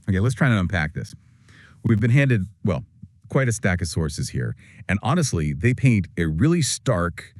Okay, let's try and unpack this. We've been handed, well, quite a stack of sources here. And honestly, they paint a really stark,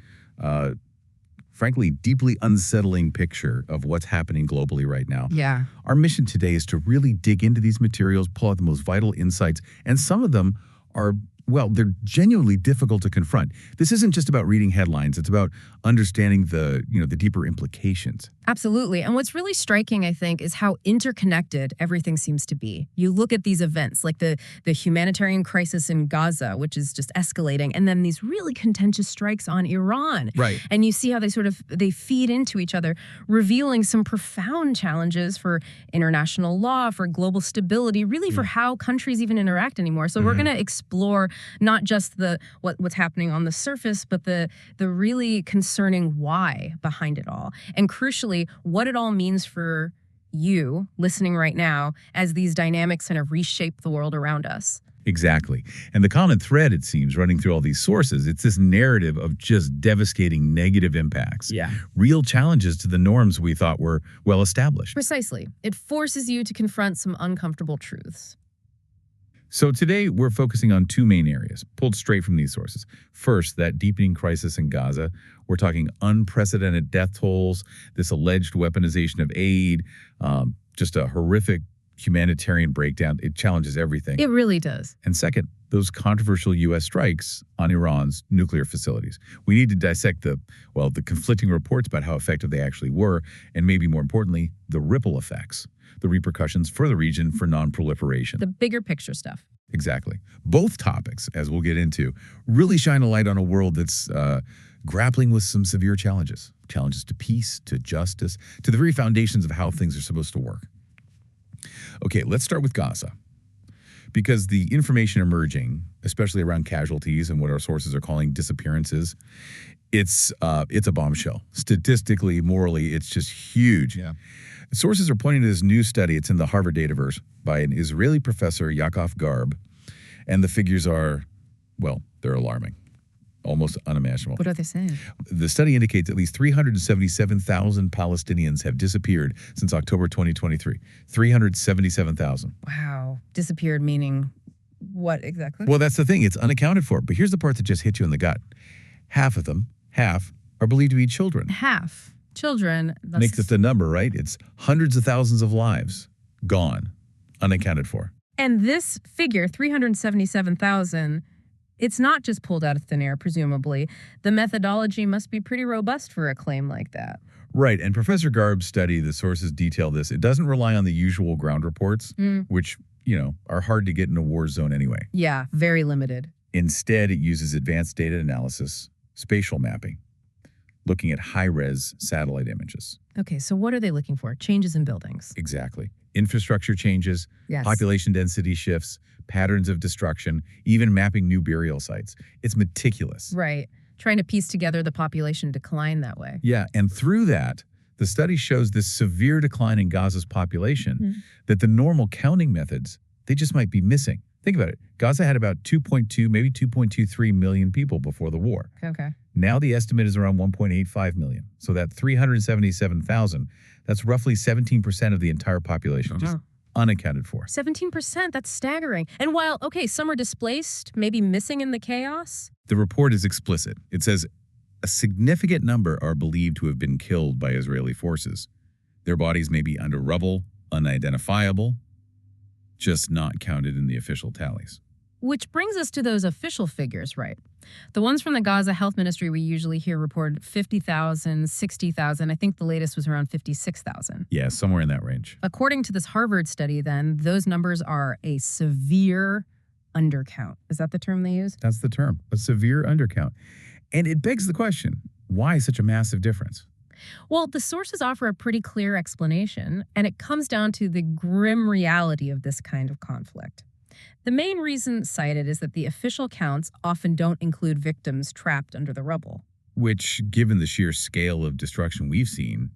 frankly, deeply unsettling picture of what's happening globally right now. Yeah. Our mission today is to really dig into these materials, pull out the most vital insights, and some of them are, well, they're genuinely difficult to confront. This isn't just about reading headlines. It's about understanding the deeper implications. Absolutely. And what's really striking, I think, is how interconnected everything seems to be. You look at these events like the humanitarian crisis in Gaza, which is just escalating, and then these really contentious strikes on Iran. Right. And you see how they feed into each other, revealing some profound challenges for international law, for global stability, really for how countries even interact anymore. So we're going to explore not just what's happening on the surface, but the really concerning why behind it all. And crucially, what it all means for you listening right now as these dynamics kind of reshape the world around us. Exactly. And the common thread, it seems, running through all these sources, it's this narrative of just devastating negative impacts. Yeah. Real challenges to the norms we thought were well established. Precisely. It forces you to confront some uncomfortable truths. So today we're focusing on two main areas, pulled straight from these sources. First, that deepening crisis in Gaza. We're talking unprecedented death tolls, this alleged weaponization of aid, just a horrific humanitarian breakdown. It challenges everything. It really does. And second, those controversial U.S. strikes on Iran's nuclear facilities. We need to dissect the conflicting reports about how effective they actually were, and maybe more importantly, the ripple effects, the repercussions for the region for non-proliferation. The bigger picture stuff. Exactly. Both topics, as we'll get into, really shine a light on a world that's grappling with some severe challenges. Challenges to peace, to justice, to the very foundations of how things are supposed to work. Okay, let's start with Gaza. Because the information emerging, especially around casualties and what our sources are calling disappearances, it's a bombshell. Statistically, morally, it's just huge. Yeah. Sources are pointing to this new study. It's in the Harvard Dataverse by an Israeli professor, Yaakov Garb. And the figures are, well, they're alarming. Almost unimaginable. What are they saying? The study indicates at least 377,000 Palestinians have disappeared since October 2023. 377,000. Wow. Disappeared meaning what exactly? Well, that's the thing. It's unaccounted for. But here's the part that just hit you in the gut. Half, are believed to be children. Half. Children. Makes it the number, right? It's hundreds of thousands of lives gone, unaccounted for. And this figure, 377,000, it's not just pulled out of thin air, presumably. The methodology must be pretty robust for a claim like that. Right. And Professor Garb's study, the sources detail this. It doesn't rely on the usual ground reports, which, are hard to get in a war zone anyway. Yeah, very limited. Instead, it uses advanced data analysis, spatial mapping, looking at high-res satellite images. Okay, so what are they looking for? Changes in buildings. Exactly. Infrastructure changes, Yes. population density shifts, patterns of destruction, even mapping new burial sites. It's meticulous. Right. Trying to piece together the population decline that way. Yeah, and through that, the study shows this severe decline in Gaza's population that the normal counting methods, they just might be missing. Think about it. Gaza had about 2.2, maybe 2.23 million people before the war. Okay. Now the estimate is around 1.85 million. So that 377,000, that's roughly 17% of the entire population, just unaccounted for. 17%, that's staggering. And while, okay, some are displaced, maybe missing in the chaos. The report is explicit. It says a significant number are believed to have been killed by Israeli forces. Their bodies may be under rubble, unidentifiable, just not counted in the official tallies. Which brings us to those official figures, right? The ones from the Gaza Health Ministry we usually hear report 50,000, 60,000. I think the latest was around 56,000. Yeah, somewhere in that range. According to this Harvard study, then, those numbers are a severe undercount. Is that the term they use? That's the term, a severe undercount. And it begs the question, why such a massive difference? Well, the sources offer a pretty clear explanation, and it comes down to the grim reality of this kind of conflict. The main reason cited is that the official counts often don't include victims trapped under the rubble. Which, given the sheer scale of destruction we've seen,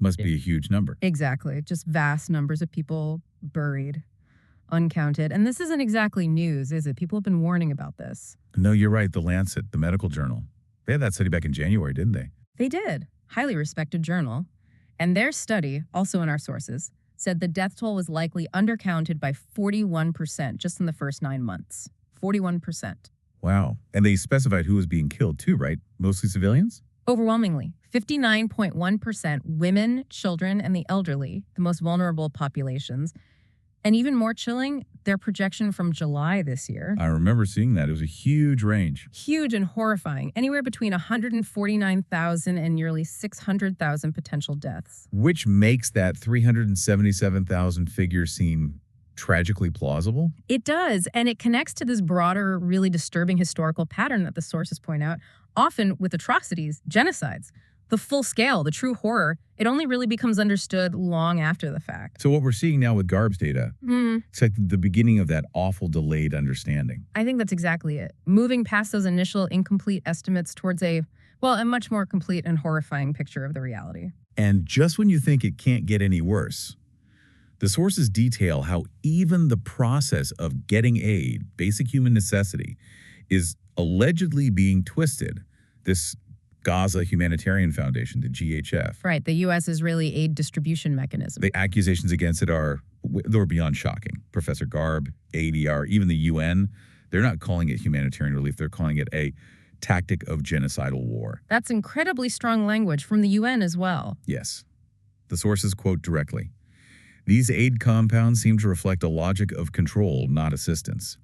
must be a huge number. Exactly. Just vast numbers of people buried, uncounted. And this isn't exactly news, is it? People have been warning about this. No, you're right. The Lancet, the medical journal. They had that study back in January, didn't they? They did. Highly respected journal. And their study, also in our sources, said the death toll was likely undercounted by 41% just in the first 9 months. 41%. Wow. And they specified who was being killed too, right? Mostly civilians? Overwhelmingly, 59.1% women, children, and the elderly, the most vulnerable populations. And even more chilling, their projection from July this year. I remember seeing that. It was a huge range. Huge and horrifying. Anywhere between 149,000 and nearly 600,000 potential deaths. Which makes that 377,000 figure seem tragically plausible? It does, and it connects to this broader, really disturbing historical pattern that the sources point out, often with atrocities, genocides. The full scale, the true horror, it only really becomes understood long after the fact. So what we're seeing now with Garb's data, it's like the beginning of that awful delayed understanding. I think that's exactly it. Moving past those initial incomplete estimates towards a much more complete and horrifying picture of the reality. And just when you think it can't get any worse, the sources detail how even the process of getting aid, basic human necessity, is allegedly being twisted. This Gaza Humanitarian Foundation, the GHF. Right, the U.S.-Israeli aid distribution mechanism. The accusations against it they're beyond shocking. Professor Garb, ADR, even the UN, they're not calling it humanitarian relief. They're calling it a tactic of genocidal war. That's incredibly strong language from the UN as well. Yes. The sources quote directly. These aid compounds seem to reflect a logic of control, not assistance.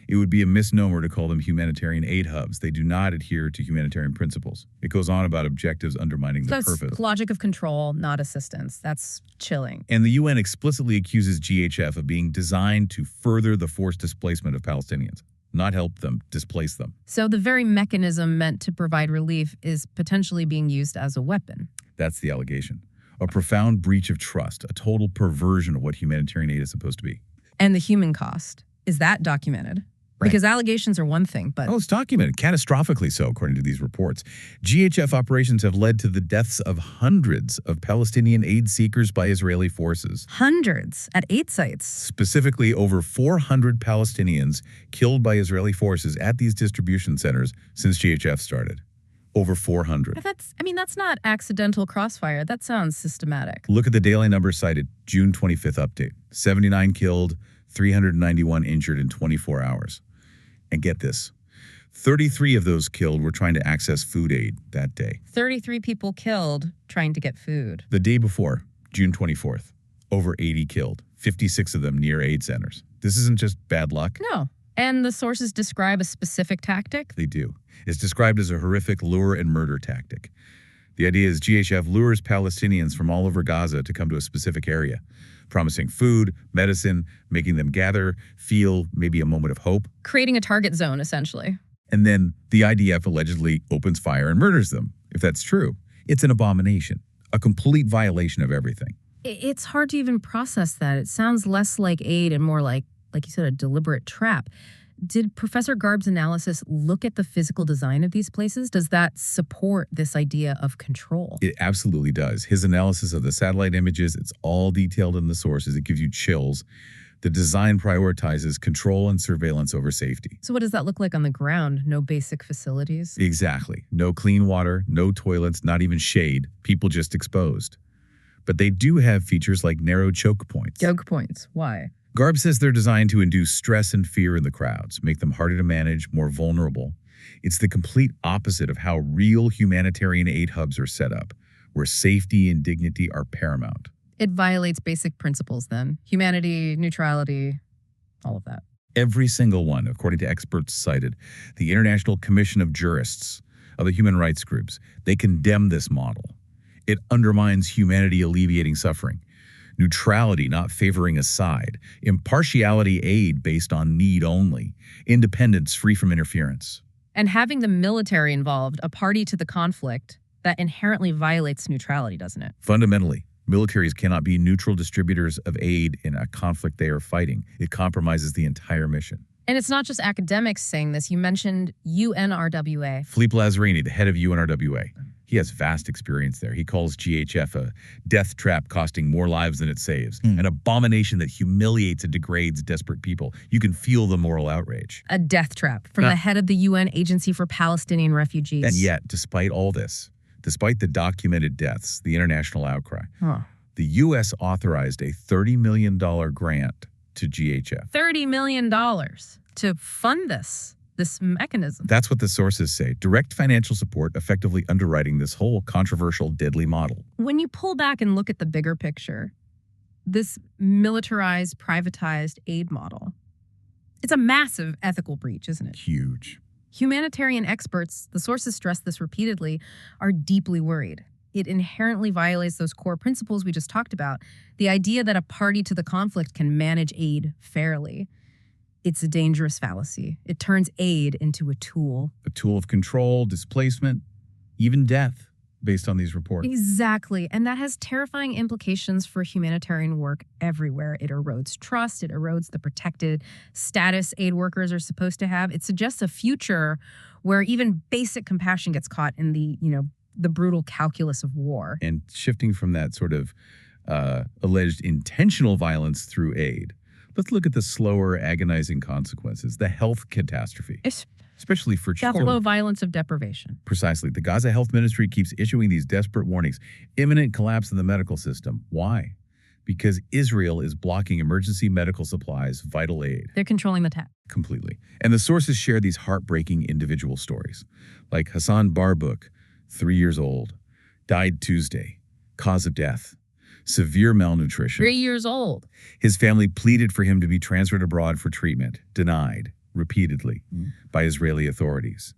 It would be a misnomer to call them humanitarian aid hubs. They do not adhere to humanitarian principles. It goes on about objectives undermining the purpose. That's logic of control, not assistance. That's chilling. And the UN explicitly accuses GHF of being designed to further the forced displacement of Palestinians, not help them, displace them. So the very mechanism meant to provide relief is potentially being used as a weapon. That's the allegation. A profound breach of trust, a total perversion of what humanitarian aid is supposed to be. And the human cost. Is that documented? Right. Because allegations are one thing, but... Oh, it's documented, catastrophically so, according to these reports. GHF operations have led to the deaths of hundreds of Palestinian aid seekers by Israeli forces. Hundreds at 8 sites. Specifically, over 400 Palestinians killed by Israeli forces at these distribution centers since GHF started. Over 400. But that's not accidental crossfire. That sounds systematic. Look at the daily numbers cited, June 25th update. 79 killed, 391 injured in 24 hours. And get this, 33 of those killed were trying to access food aid that day. 33 people killed trying to get food. The day before, June 24th, over 80 killed, 56 of them near aid centers. This isn't just bad luck. No. And the sources describe a specific tactic? They do. It's described as a horrific lure and murder tactic. The idea is GHF lures Palestinians from all over Gaza to come to a specific area, promising food, medicine, making them gather, feel maybe a moment of hope. Creating a target zone, essentially. And then the IDF allegedly opens fire and murders them. If that's true, it's an abomination, a complete violation of everything. It's hard to even process that. It sounds less like aid and more like you said, a deliberate trap. Did Professor Garb's analysis look at the physical design of these places? Does that support this idea of control? It absolutely does. His analysis of the satellite images, it's all detailed in the sources. It gives you chills. The design prioritizes control and surveillance over safety. So what does that look like on the ground? No basic facilities? Exactly. No clean water, no toilets, not even shade. People just exposed. But they do have features like narrow choke points. Choke points. Why? Garb says they're designed to induce stress and fear in the crowds, make them harder to manage, more vulnerable. It's the complete opposite of how real humanitarian aid hubs are set up, where safety and dignity are paramount. It violates basic principles then. Humanity, neutrality, all of that. Every single one, according to experts cited. The International Commission of Jurists, other human rights groups, they condemn this model. It undermines humanity alleviating suffering. Neutrality, not favoring a side. Impartiality aid based on need only. Independence free from interference. And having the military involved, a party to the conflict, that inherently violates neutrality, doesn't it? Fundamentally, militaries cannot be neutral distributors of aid in a conflict they are fighting. It compromises the entire mission. And it's not just academics saying this. You mentioned UNRWA. Philippe Lazzarini, the head of UNRWA. He has vast experience there. He calls GHF a death trap costing more lives than it saves, an abomination that humiliates and degrades desperate people. You can feel the moral outrage. A death trap from the head of the UN Agency for Palestinian Refugees. And yet, despite all this, despite the documented deaths, the international outcry, the U.S. authorized a $30 million grant to GHF. $30 million to fund this mechanism. That's what the sources say. Direct financial support effectively underwriting this whole controversial, deadly model. When you pull back and look at the bigger picture, this militarized, privatized aid model, it's a massive ethical breach, isn't it? Huge. Humanitarian experts, the sources stress this repeatedly, are deeply worried. It inherently violates those core principles we just talked about, the idea that a party to the conflict can manage aid fairly. It's a dangerous fallacy. It turns aid into a tool. A tool of control, displacement, even death, based on these reports. Exactly. And that has terrifying implications for humanitarian work everywhere. It erodes trust. It erodes the protected status aid workers are supposed to have. It suggests a future where even basic compassion gets caught in the brutal calculus of war. And shifting from that sort of alleged intentional violence through aid, let's look at the slower, agonizing consequences, the health catastrophe, especially for children. Slow violence of deprivation. Precisely. The Gaza Health Ministry keeps issuing these desperate warnings. Imminent collapse in the medical system. Why? Because Israel is blocking emergency medical supplies, vital aid. They're controlling the tap. Completely. And the sources share these heartbreaking individual stories. Like Hassan Barbuk, 3 years old, died Tuesday. Cause of death: severe malnutrition. 3 years old. His family pleaded for him to be transferred abroad for treatment, denied repeatedly by Israeli authorities.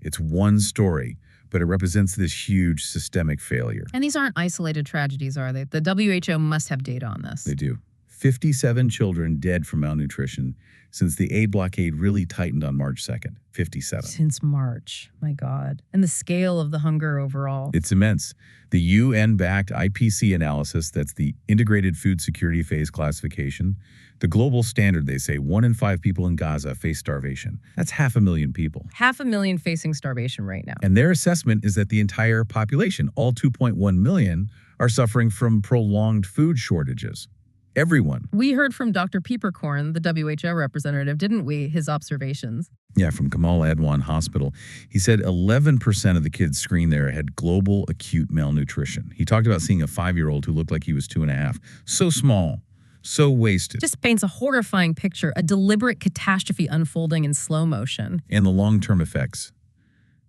It's one story, but it represents this huge systemic failure. And these aren't isolated tragedies, are they? The WHO must have data on this. They do. 57 children dead from malnutrition since the aid blockade really tightened on March 2nd. 57. Since March. My God. And the scale of the hunger overall. It's immense. The UN-backed IPC analysis, that's the Integrated Food Security Phase classification, the global standard, they say 1 in 5 people in Gaza face starvation. That's 500,000 people. 500,000 facing starvation right now. And their assessment is that the entire population, all 2.1 million, are suffering from prolonged food shortages. Everyone. We heard from Dr. Pieperkorn, the WHO representative, didn't we? His observations. Yeah, from Kamal Adwan Hospital. He said 11% of the kids screened there had global acute malnutrition. He talked about seeing a 5-year-old who looked like he was 2.5. So small, so wasted. Just paints a horrifying picture, a deliberate catastrophe unfolding in slow motion. And the long-term effects.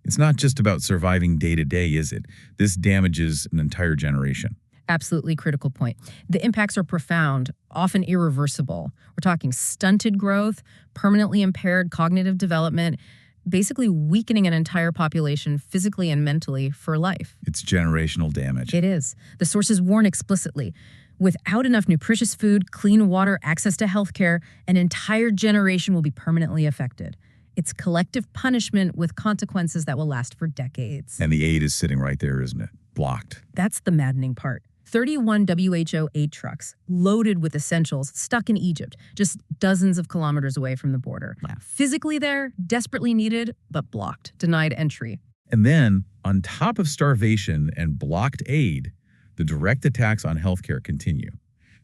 It's not just about surviving day to day, is it? This damages an entire generation. Absolutely critical point. The impacts are profound, often irreversible. We're talking stunted growth, permanently impaired cognitive development, basically weakening an entire population physically and mentally for life. It's generational damage. It is. The sources warn explicitly. Without enough nutritious food, clean water, access to healthcare, an entire generation will be permanently affected. It's collective punishment with consequences that will last for decades. And the aid is sitting right there, isn't it? Blocked. That's the maddening part. 31 WHO aid trucks loaded with essentials stuck in Egypt, just dozens of kilometers away from the border. Yeah. Physically there, desperately needed, but blocked, denied entry. And then, on top of starvation and blocked aid, the direct attacks on healthcare continue.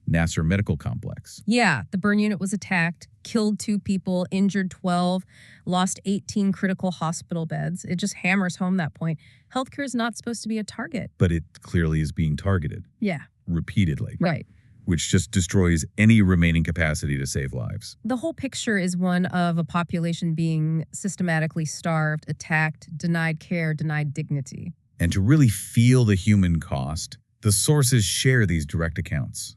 Nasser Medical Complex. Yeah, the burn unit was attacked, killed 2 people, injured 12, lost 18 critical hospital beds. It just hammers home that point. Healthcare is not supposed to be a target. But it clearly is being targeted. Yeah. Repeatedly. Right. Which just destroys any remaining capacity to save lives. The whole picture is one of a population being systematically starved, attacked, denied care, denied dignity. And to really feel the human cost, the sources share these direct accounts.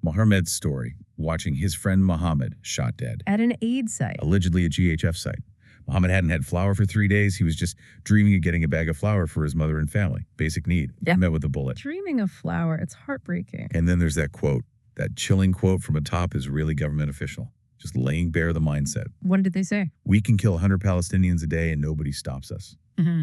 Mohammed's story, watching his friend Mohammed shot dead. At an aid site. Allegedly a GHF site. Mohammed hadn't had flour for 3 days. He was just dreaming of getting a bag of flour for his mother and family. Basic need. Yeah. Met with a bullet. Dreaming of flour, it's heartbreaking. And then there's that quote, that chilling quote from a top Israeli government official, just laying bare the mindset. What did they say? We can kill 100 Palestinians a day and nobody stops us.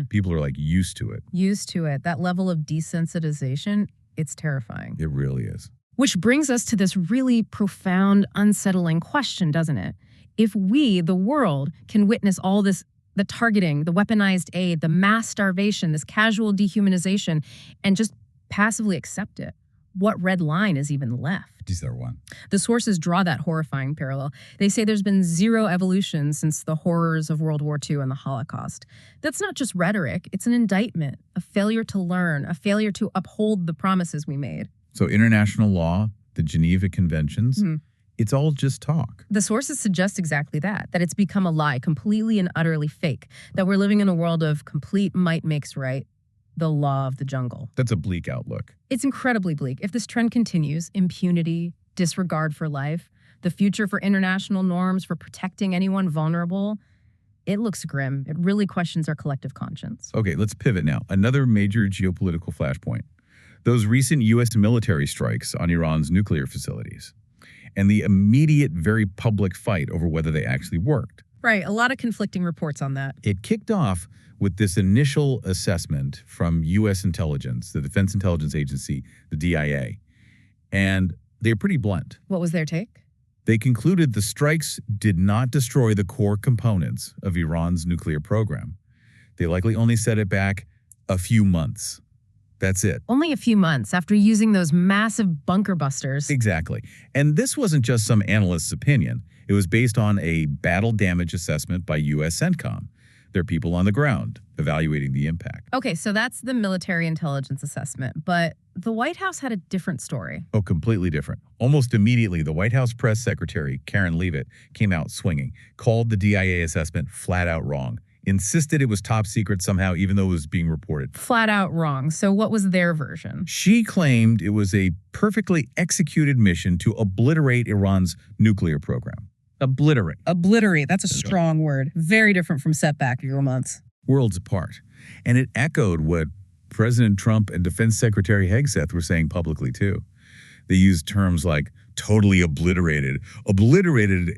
People are like used to it. Used to it. That level of desensitization, it's terrifying. It really is. Which brings us to this really profound, unsettling question, doesn't it? If we, the world, can witness all this, the targeting, the weaponized aid, the mass starvation, this casual dehumanization, and just passively accept it, what red line is even left? Is there one? The sources draw that horrifying parallel. They say there's been zero evolution since the horrors of World War II and the Holocaust. That's not just rhetoric. It's an indictment, a failure to learn, a failure to uphold the promises we made. So international law, the Geneva Conventions, it's all just talk. The sources suggest exactly that it's become a lie, completely and utterly fake, that we're living in a world of complete might makes right, the law of the jungle. That's a bleak outlook. It's incredibly bleak. If this trend continues, impunity, disregard for life, the future for international norms, for protecting anyone vulnerable, it looks grim. It really questions our collective conscience. Okay, let's pivot now. Another major geopolitical flashpoint. Those recent U.S. military strikes on Iran's nuclear facilities and the immediate, very public fight over whether they actually worked. Right, a lot of conflicting reports on that. It kicked off with this initial assessment from U.S. intelligence, the Defense Intelligence Agency, the DIA, and they're pretty blunt. What was their take? They concluded the strikes did not destroy the core components of Iran's nuclear program. They likely only set it back a few months. That's it. Only a few months after using those massive bunker busters. Exactly. And this wasn't just some analyst's opinion. It was based on a battle damage assessment by U.S. CENTCOM. There are people on the ground evaluating the impact. Okay, so that's the military intelligence assessment, but the White House had a different story. Oh, completely different. Almost immediately, the White House press secretary, Karen Leavitt, came out swinging, called the DIA assessment flat out wrong, insisted it was top secret somehow, even though it was being reported. Flat out wrong. So what was their version? She claimed it was a perfectly executed mission to obliterate Iran's nuclear program. Obliterate. Obliterate. That's a strong word. Very different from setback a few months. Worlds apart. And it echoed what President Trump and Defense Secretary Hegseth were saying publicly, too. They used terms like totally obliterated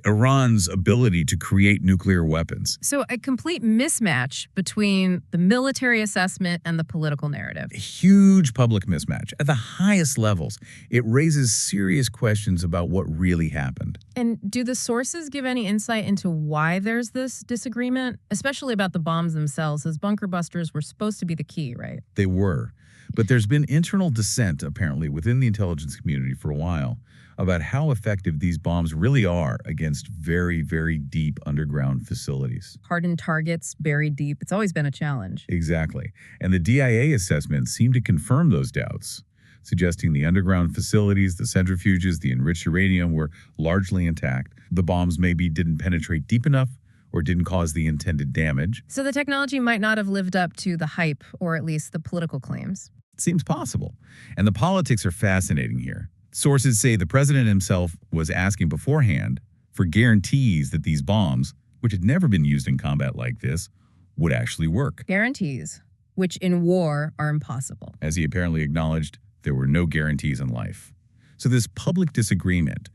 Iran's ability to create nuclear weapons. So a complete mismatch between the military assessment and the political narrative. A huge public mismatch at the highest levels. It raises serious questions about what really happened. And do the sources give any insight into why there's this disagreement, especially about the bombs themselves, as bunker busters were supposed to be the key, right? They were. But there's been internal dissent, apparently, within the intelligence community for a while about how effective these bombs really are against very, very deep underground facilities. Hardened targets, buried deep. It's always been a challenge. Exactly. And the DIA assessment seemed to confirm those doubts, suggesting the underground facilities, the centrifuges, the enriched uranium were largely intact. The bombs maybe didn't penetrate deep enough or didn't cause the intended damage. So the technology might not have lived up to the hype, or at least the political claims. It seems possible. And the politics are fascinating here. Sources say the president himself was asking beforehand for guarantees that these bombs, which had never been used in combat like this, would actually work. Guarantees, which in war are impossible. As he apparently acknowledged, there were no guarantees in life. So this public disagreement,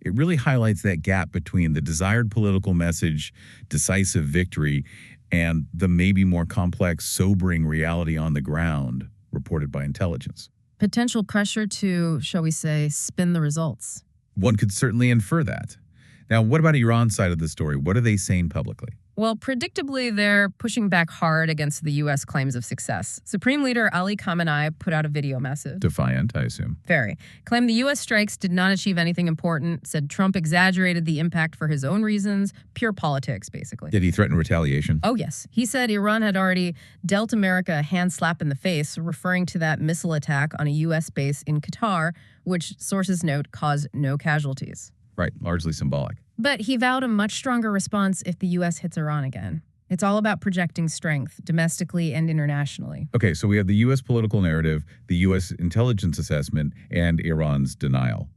it really highlights that gap between the desired political message, decisive victory, and the maybe more complex, sobering reality on the ground reported by intelligence. Potential pressure to, shall we say, spin the results. One could certainly infer that. Now, what about Iran's side of the story? What are they saying publicly? Well, predictably, they're pushing back hard against the U.S. claims of success. Supreme Leader Ali Khamenei put out a video message. Defiant, I assume. Very. Claimed the U.S. strikes did not achieve anything important, said Trump exaggerated the impact for his own reasons. Pure politics, basically. Did he threaten retaliation? Oh, yes. He said Iran had already dealt America a hand slap in the face, referring to that missile attack on a U.S. base in Qatar, which sources note caused no casualties. Right, largely symbolic. But he vowed a much stronger response if the U.S. hits Iran again. It's all about projecting strength, domestically and internationally. Okay, so we have the U.S. political narrative, the U.S. intelligence assessment, and Iran's denial.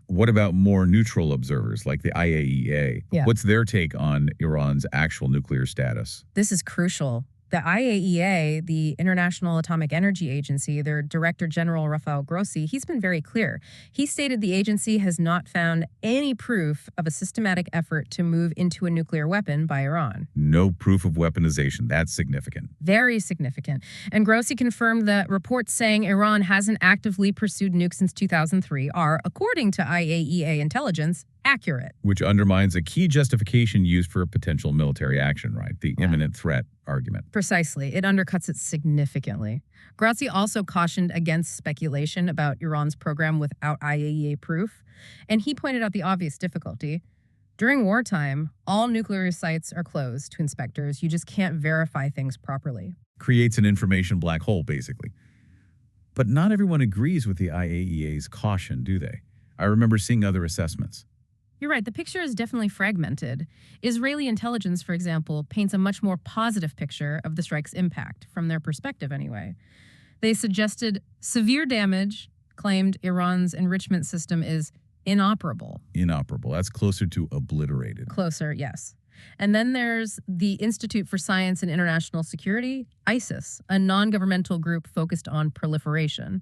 What about more neutral observers like the IAEA? Yeah. What's their take on Iran's actual nuclear status? This is crucial. The IAEA, the International Atomic Energy Agency, their Director General Rafael Grossi, he's been very clear. He stated the agency has not found any proof of a systematic effort to move into a nuclear weapon by Iran. No proof of weaponization. That's significant. Very significant. And Grossi confirmed that reports saying Iran hasn't actively pursued nukes since 2003 are, according to IAEA intelligence, accurate. Which undermines a key justification used for a potential military action, right? The imminent threat argument. Precisely. It undercuts it significantly. Grossi also cautioned against speculation about Iran's program without IAEA proof, and he pointed out the obvious difficulty. During wartime, all nuclear sites are closed to inspectors. You just can't verify things properly. Creates an information black hole, basically. But not everyone agrees with the IAEA's caution, do they? I remember seeing other assessments. You're right, the picture is definitely fragmented. Israeli intelligence, for example, paints a much more positive picture of the strike's impact, from their perspective anyway. They suggested severe damage, claimed Iran's enrichment system is inoperable. Inoperable. That's closer to obliterated. Closer, yes. And then there's the Institute for Science and International Security, ISIS, a non-governmental group focused on proliferation.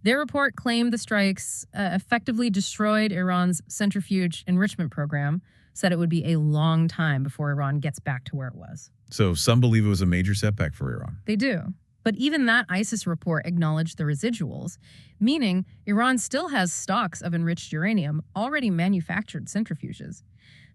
Their report claimed the strikes effectively destroyed Iran's centrifuge enrichment program, said it would be a long time before Iran gets back to where it was. So some believe it was a major setback for Iran. They do. But even that ISIS report acknowledged the residuals, meaning Iran still has stocks of enriched uranium, already manufactured centrifuges.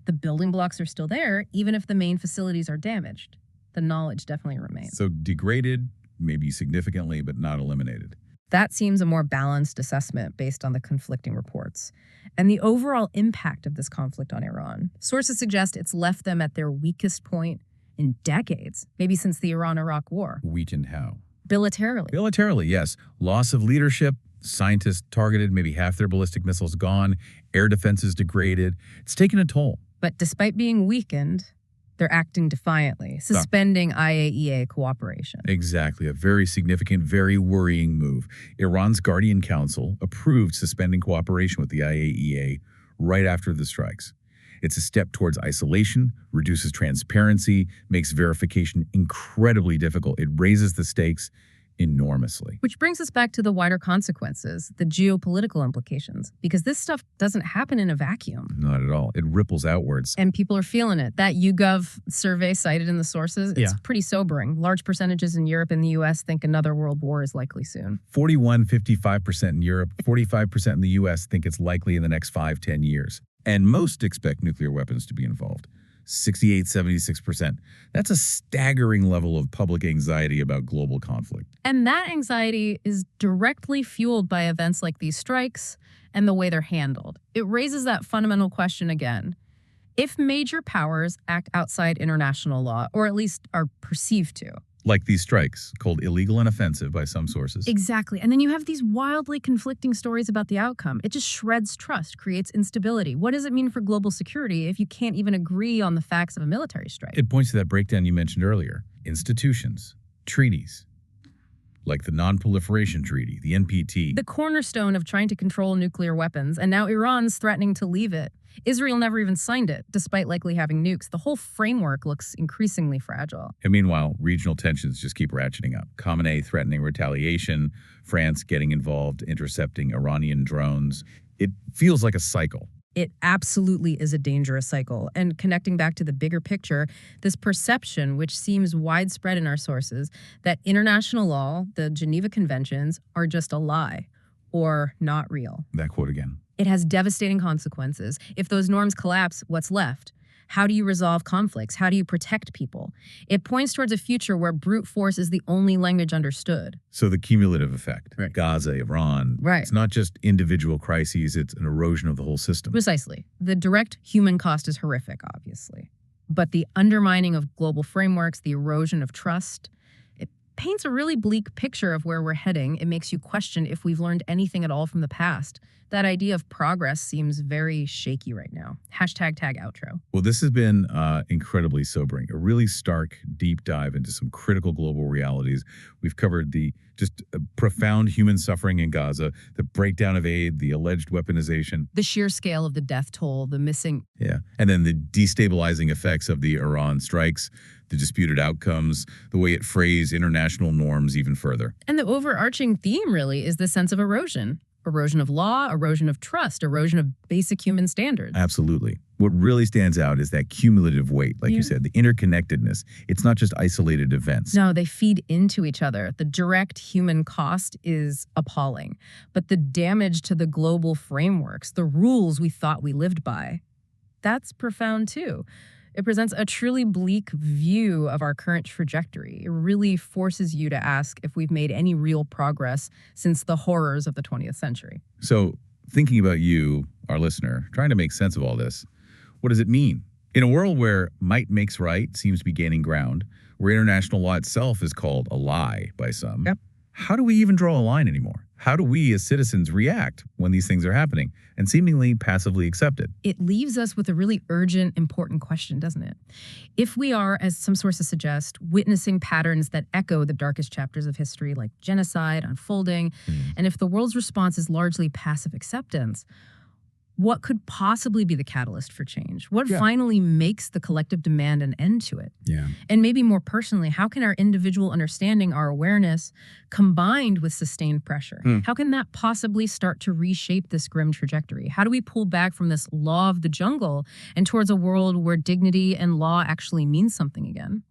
The building blocks are still there, even if the main facilities are damaged. The knowledge definitely remains. So degraded, maybe significantly, but not eliminated. That seems a more balanced assessment based on the conflicting reports. And the overall impact of this conflict on Iran. Sources suggest it's left them at their weakest point in decades, maybe since the Iran-Iraq War. Weakened how? Militarily. Militarily, yes. Loss of leadership, scientists targeted, maybe half their ballistic missiles gone, air defenses degraded. It's taken a toll. But despite being weakened, they're acting defiantly, suspending IAEA cooperation. Exactly. A very significant, very worrying move. Iran's Guardian Council approved suspending cooperation with the IAEA right after the strikes. It's a step towards isolation, reduces transparency, makes verification incredibly difficult. It raises the stakes enormously. Which brings us back to the wider consequences, the geopolitical implications, because this stuff doesn't happen in a vacuum. Not at all. It ripples outwards. And people are feeling it. That YouGov survey cited in the sources, it's pretty sobering. Large percentages in Europe and the U.S. think another world war is likely soon. 55% in Europe, 45% in the U.S. think it's likely in the next 5-10 years. And most expect nuclear weapons to be involved. 76%. That's a staggering level of public anxiety about global conflict. And that anxiety is directly fueled by events like these strikes and the way they're handled. It raises that fundamental question again. If major powers act outside international law, or at least are perceived to, like these strikes, called illegal and offensive by some sources. Exactly. And then you have these wildly conflicting stories about the outcome. It just shreds trust, creates instability. What does it mean for global security if you can't even agree on the facts of a military strike? It points to that breakdown you mentioned earlier. Institutions, treaties, like the Non-Proliferation Treaty, the NPT. The cornerstone of trying to control nuclear weapons, and now Iran's threatening to leave it. Israel never even signed it, despite likely having nukes. The whole framework looks increasingly fragile. And meanwhile, regional tensions just keep ratcheting up. Khamenei threatening retaliation, France getting involved, intercepting Iranian drones. It feels like a cycle. It absolutely is a dangerous cycle. And connecting back to the bigger picture, this perception, which seems widespread in our sources, that international law, the Geneva Conventions, are just a lie or not real. That quote again. It has devastating consequences. If those norms collapse, what's left? How do you resolve conflicts? How do you protect people? It points towards a future where brute force is the only language understood. So the cumulative effect, Right. Gaza, Iran, Right. It's not just individual crises, it's an erosion of the whole system. Precisely. The direct human cost is horrific, obviously. But the undermining of global frameworks, the erosion of trust, it paints a really bleak picture of where we're heading. It makes you question if we've learned anything at all from the past. That idea of progress seems very shaky right now. #tag outro. Well, this has been incredibly sobering, a really stark, deep dive into some critical global realities. We've covered the just profound human suffering in Gaza, the breakdown of aid, the alleged weaponization. The sheer scale of the death toll, the missing. Yeah. And then the destabilizing effects of the Iran strikes, the disputed outcomes, the way it frays international norms even further. And the overarching theme really is the sense of erosion. Erosion of law, erosion of trust, erosion of basic human standards. Absolutely. What really stands out is that cumulative weight, like you said, the interconnectedness. It's not just isolated events. No, they feed into each other. The direct human cost is appalling. But the damage to the global frameworks, the rules we thought we lived by, that's profound too. It presents a truly bleak view of our current trajectory. It really forces you to ask if we've made any real progress since the horrors of the 20th century. So, thinking about you, our listener, trying to make sense of all this, what does it mean? In a world where might makes right seems to be gaining ground, where international law itself is called a lie by some, Yep. how do we even draw a line anymore? How do we as citizens react when these things are happening and seemingly passively accept it? It leaves us with a really urgent, important question, doesn't it? If we are, as some sources suggest, witnessing patterns that echo the darkest chapters of history, like genocide unfolding, and if the world's response is largely passive acceptance, what could possibly be the catalyst for change? What finally makes the collective demand an end to it? Yeah. And maybe more personally, how can our individual understanding, our awareness, combined with sustained pressure, how can that possibly start to reshape this grim trajectory? How do we pull back from this law of the jungle and towards a world where dignity and law actually means something again?